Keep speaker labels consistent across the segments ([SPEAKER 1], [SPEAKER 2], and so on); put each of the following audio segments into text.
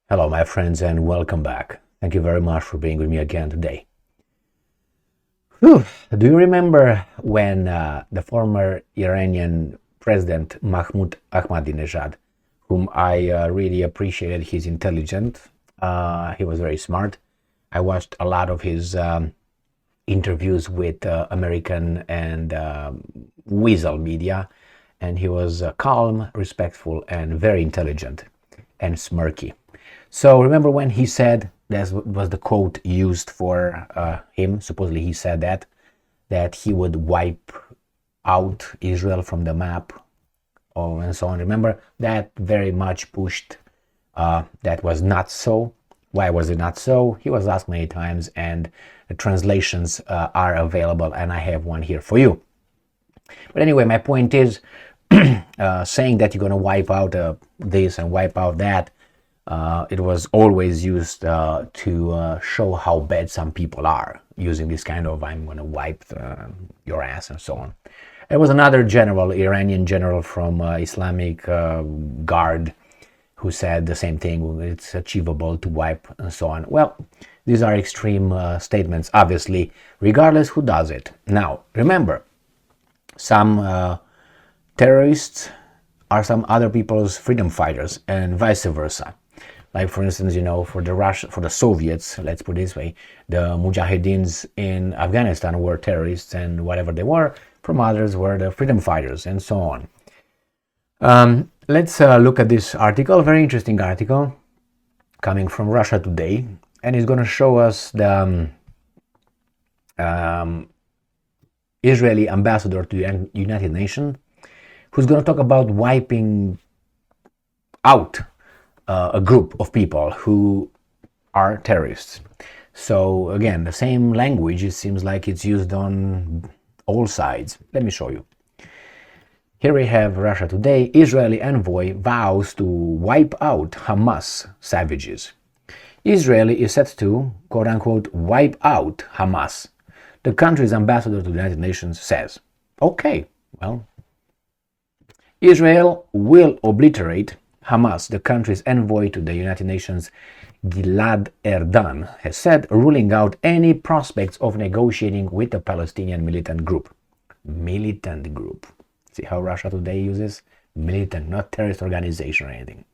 [SPEAKER 1] Hello, my friends, and welcome back. Thank you very much for being with me again today. Whew. Do you remember when the former Iranian president Mahmoud Ahmadinejad, whom I really appreciated, his intelligence, he was very smart. I watched a lot of his interviews with American and weasel media, and he was calm, respectful, and very intelligent and smirky. So remember when he said, that was the quote used for him, supposedly he said that he would wipe out Israel from the map, and so on. Remember, that very much pushed, that was not so. Why was it not so? He was asked many times, and the translations are available, and I have one here for you. But anyway, my point is, saying that you're going to wipe out this and wipe out that, it was always used to show how bad some people are, using this kind of "I'm going to wipe your ass" and so on. There was another general, Iranian general from Islamic Guard, who said the same thing. It's achievable to wipe and so on. Well, these are extreme statements, obviously, regardless who does it. Now, remember, some terrorists are some other people's freedom fighters, and vice versa. Like, for instance, for the Soviets, let's put it this way, the Mujahideens in Afghanistan were terrorists, and whatever they were, from others were the freedom fighters, and so on. Let's look at this article, very interesting article, coming from Russia Today, and it's going to show us the Israeli ambassador to the United Nations, who's going to talk about wiping out a group of people who are terrorists. So again, the same language, it seems like it's used on all sides. Let me show you. Here we have Russia Today. Israeli envoy vows to wipe out Hamas savages. Israel is set to, quote unquote, wipe out Hamas. The country's ambassador to the United Nations says, okay, well, Israel will obliterate Hamas, the country's envoy to the United Nations, Gilad Erdan, has said, ruling out any prospects of negotiating with the Palestinian militant group. Militant group. See how Russia Today uses militant, not terrorist organization or anything.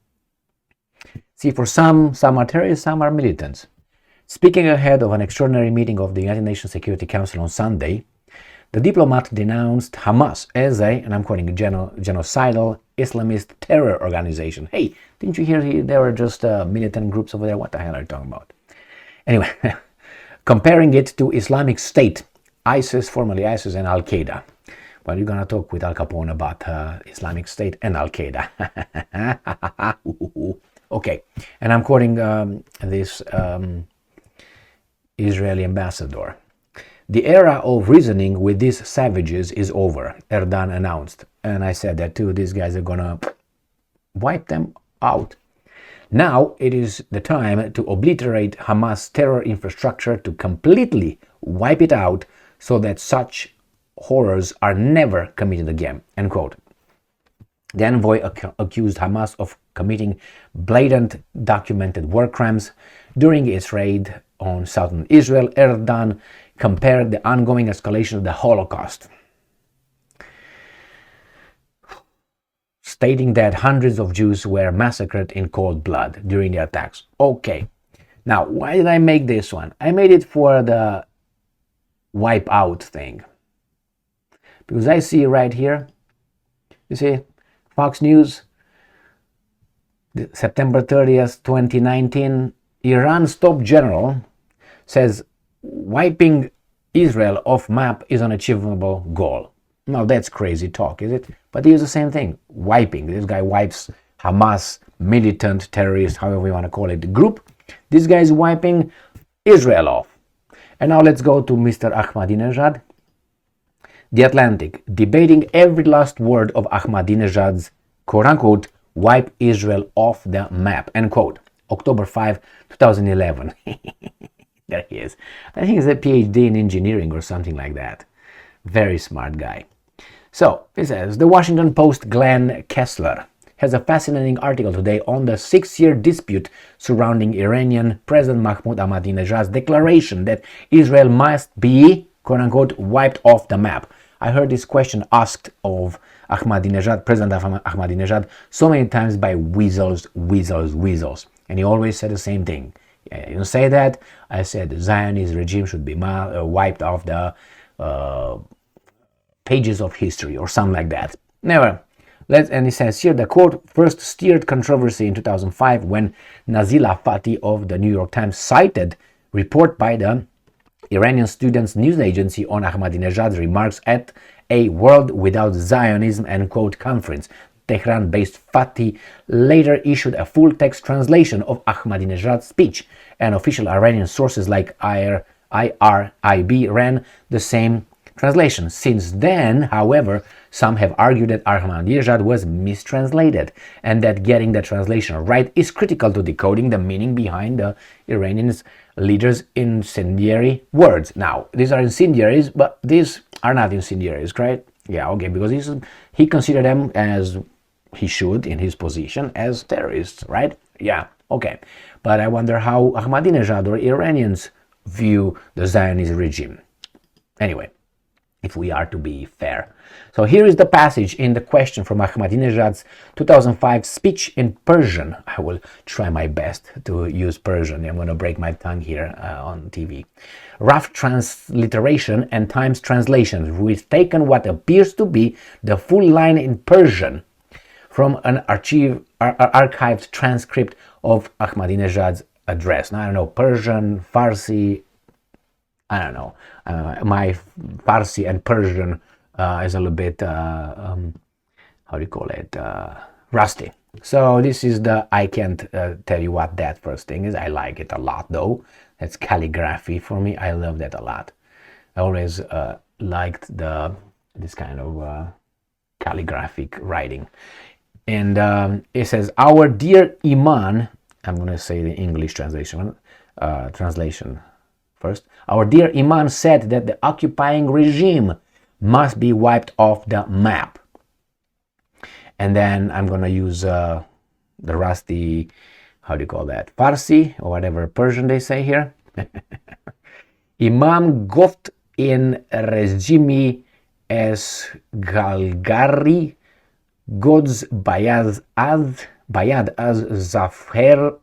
[SPEAKER 1] See, for some are terrorists, some are militants. Speaking ahead of an extraordinary meeting of the United Nations Security Council on Sunday, the diplomat denounced Hamas as a, and I'm quoting, genocidal Islamist terror organization. Hey, didn't you hear there were just militant groups over there? What the hell are you talking about? Anyway, comparing it to Islamic State, ISIS, formerly ISIS, and Al-Qaeda. Well, you're going to talk with Al Capone about Islamic State and Al-Qaeda. Okay, and I'm quoting this Israeli ambassador. The era of reasoning with these savages is over, Erdogan announced. And I said that too, these guys are gonna wipe them out. Now it is the time to obliterate Hamas terror infrastructure, to completely wipe it out so that such horrors are never committed again, end quote. The envoy accused Hamas of committing blatant documented war crimes during its raid on southern Israel. Erdogan compared the ongoing escalation of the Holocaust, stating that hundreds of Jews were massacred in cold blood during the attacks. Okay, now why did I make this one? I made it for the wipe out thing, because I see right here, you see, Fox News, September 30th, 2019, Iran's top general says wiping Israel off map is an achievable goal. Now that's crazy talk, is it? But here's the same thing, wiping. This guy wipes Hamas, militant, terrorist, however you want to call it, the group. This guy is wiping Israel off. And now let's go to Mr. Ahmadinejad. The Atlantic, debating every last word of Ahmadinejad's, quote-unquote, wipe Israel off the map, end quote. October 5, 2011. There he is. I think he's a PhD in engineering or something like that. Very smart guy. So, it says, the Washington Post Glenn Kessler has a fascinating article today on the 6-year dispute surrounding Iranian President Mahmoud Ahmadinejad's declaration that Israel must be, quote-unquote, wiped off the map. I heard this question asked of Ahmadinejad, President Ahmadinejad, so many times by weasels. And he always said the same thing. You don't say that. I said the Zionist regime should be wiped off the pages of history or something like that. Never. And he says here, the quote first stirred controversy in 2005 when Nazila Fatih of the New York Times cited report by the Iranian Students News Agency on Ahmadinejad's remarks at a World Without Zionism and quote conference. Tehran-based Fatih later issued a full-text translation of Ahmadinejad's speech, and official Iranian sources like IRIB ran the same translation. Since then, however, some have argued that Ahmadinejad was mistranslated, and that getting the translation right is critical to decoding the meaning behind the Iranian leaders' incendiary words. Now, these are incendiaries, but these are not incendiaries, right? Yeah, okay, because he considered them, as he should in his position, as terrorists, right? Yeah, okay. But I wonder how Ahmadinejad or Iranians view the Zionist regime. Anyway, if we are to be fair. So here is the passage in the question from Ahmadinejad's 2005 speech in Persian. I will try my best to use Persian. I'm going to break my tongue here on TV. Rough transliteration and Times translations. We've taken what appears to be the full line in Persian from an archived transcript of Ahmadinejad's address. Now, I don't know, Persian, Farsi, I don't know. My Farsi and Persian is a little bit, how do you call it, rusty. So this is I can't tell you what that first thing is. I like it a lot though. That's calligraphy for me. I love that a lot. I always liked this kind of calligraphic writing. And it says, our dear Iman, I'm going to say the English translation first. Our dear Imam said that the occupying regime must be wiped off the map. And then I'm going to use the rusty, how do you call that, Farsi or whatever Persian they say here. Imam goft in regimi es galgari gods bayad az zafer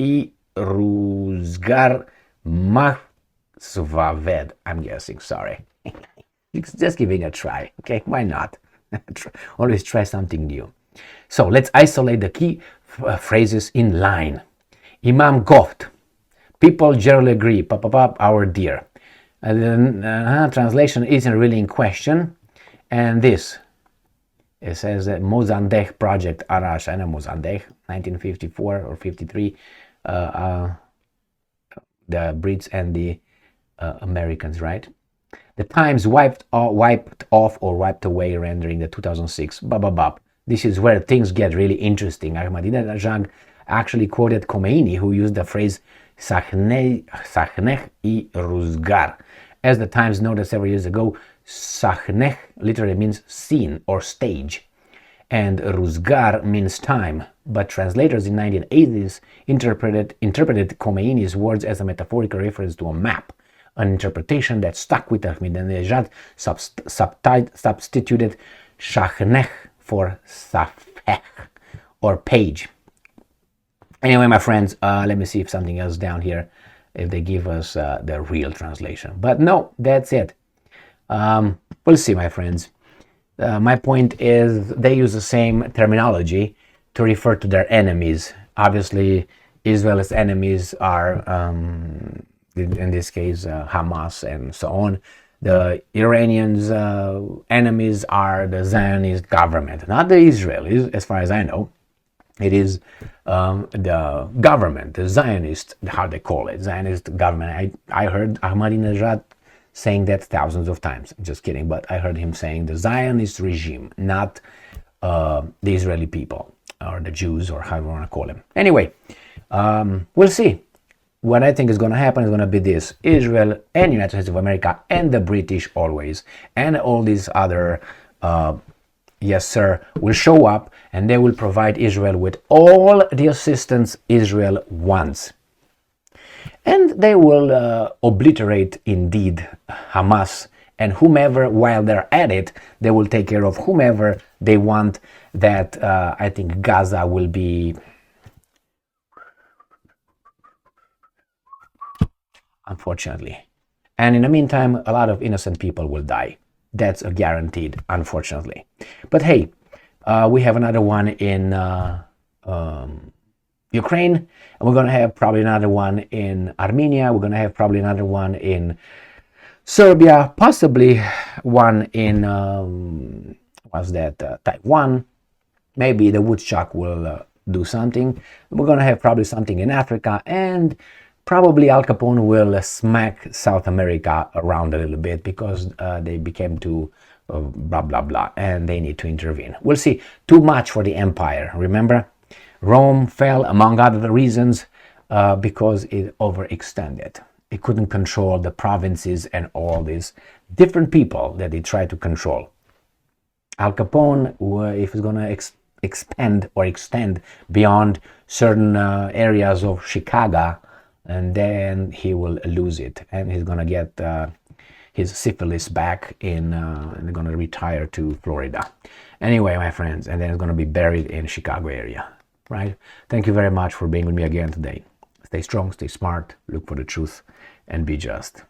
[SPEAKER 1] I ruzgar mahsvaved. I'm guessing, sorry. Just giving a try, okay? Why not? Always try something new. So let's isolate the key phrases in line. Imam goft. People generally agree, our dear. And then translation isn't really in question. And this, it says that Mozandeh Project Arash, I know Mozandeh, 1954 or 53, the Brits and the Americans, right? The Times wiped off or wiped away, rendering the 2006 This is where things get really interesting. Ahmadinejad actually quoted Khomeini, who used the phrase Sakhneh I Ruzgar. As the Times noted several years ago, Sakhneh literally means scene or stage, and Ruzgar means time. But translators in 1980s interpreted Khomeini's words as a metaphorical reference to a map, an interpretation that stuck with Ahmadinejad, substituted Sakhneh for Safeh, or page. Anyway, my friends, let me see if something else down here, if they give us the real translation. But no, that's it. We'll see, my friends. My point is they use the same terminology to refer to their enemies. Obviously, Israel's enemies are, in this case, Hamas and so on. The Iranians' enemies are the Zionist government, not the Israelis, as far as I know. It is the government, the Zionist, how they call it, Zionist government. I heard Ahmadinejad saying that thousands of times. Just kidding, but I heard him saying the Zionist regime, not the Israeli people or the Jews or however you want to call them. Anyway, we'll see. What I think is going to happen is going to be this: Israel and United States of America and the British always, and all these other yes sir, will show up and they will provide Israel with all the assistance Israel wants. And they will obliterate indeed Hamas and whomever. While they're at it, they will take care of whomever they want. That I think Gaza will be, unfortunately. And in the meantime, a lot of innocent people will die. That's a guaranteed, unfortunately. But hey, we have another one in Ukraine, and we're going to have probably another one in Armenia. We're going to have probably another one in Serbia, possibly one in Taiwan. Maybe the woodchuck will do something. We're going to have probably something in Africa, and probably Al Capone will smack South America around a little bit because they became too blah blah blah, and they need to intervene. We'll see. Too much for the empire. Remember, Rome fell, among other reasons, because it overextended. It couldn't control the provinces and all these different people that it tried to control. Al Capone, if it's going to expand or extend beyond certain areas of Chicago, and then he will lose it, and he's going to get his syphilis back and they're going to retire to Florida. Anyway, my friends, and then he's going to be buried in Chicago area. Right? Thank you very much for being with me again today. Stay strong, stay smart, look for the truth, and be just.